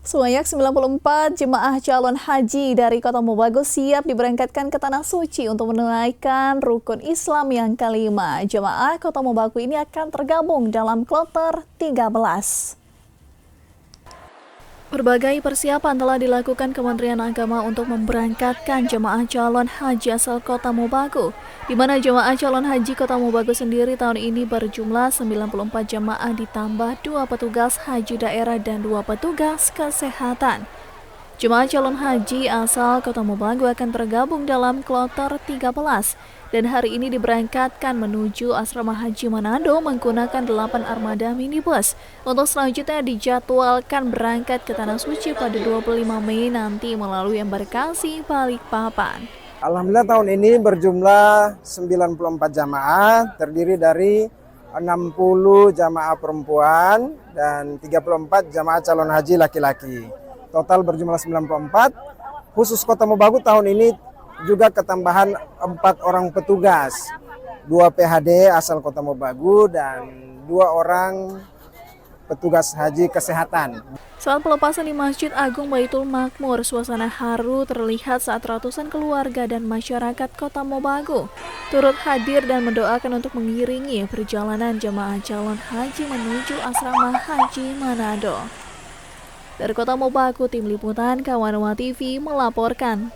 Sebanyak 94 jemaah calon haji dari Kota Mobagu siap diberangkatkan ke Tanah Suci untuk menunaikan rukun Islam yang kelima. Jemaah Kota Mobagu ini akan tergabung dalam kloter 13. Berbagai persiapan telah dilakukan Kementerian Agama untuk memberangkatkan jemaah calon haji asal Kota Mobagu, di mana jemaah calon haji Kota Mobagu sendiri tahun ini berjumlah 94 jemaah ditambah 2 petugas haji daerah dan 2 petugas kesehatan. Jemaah calon haji asal Kota Mobagu akan tergabung dalam kloter 13 dan hari ini diberangkatkan menuju Asrama Haji Manado menggunakan 8 armada minibus untuk selanjutnya dijadwalkan berangkat ke Tanah Suci pada 25 Mei nanti melalui embarkasi Balikpapan. Alhamdulillah tahun ini berjumlah 94 jamaah, terdiri dari 60 jamaah perempuan dan 34 jamaah calon haji laki-laki. Total berjumlah 94. Khusus Kota Mobagu tahun ini juga ketambahan 4 orang petugas, 2 PHD asal Kota Mobagu dan 2 orang petugas haji kesehatan. Saat pelepasan di Masjid Agung Baitul Makmur, suasana haru terlihat saat ratusan keluarga dan masyarakat Kota Mobagu turut hadir dan mendoakan untuk mengiringi perjalanan jemaah calon haji menuju Asrama Haji Manado. Dari Kota Mobagu, tim liputan Kawanwa TV melaporkan.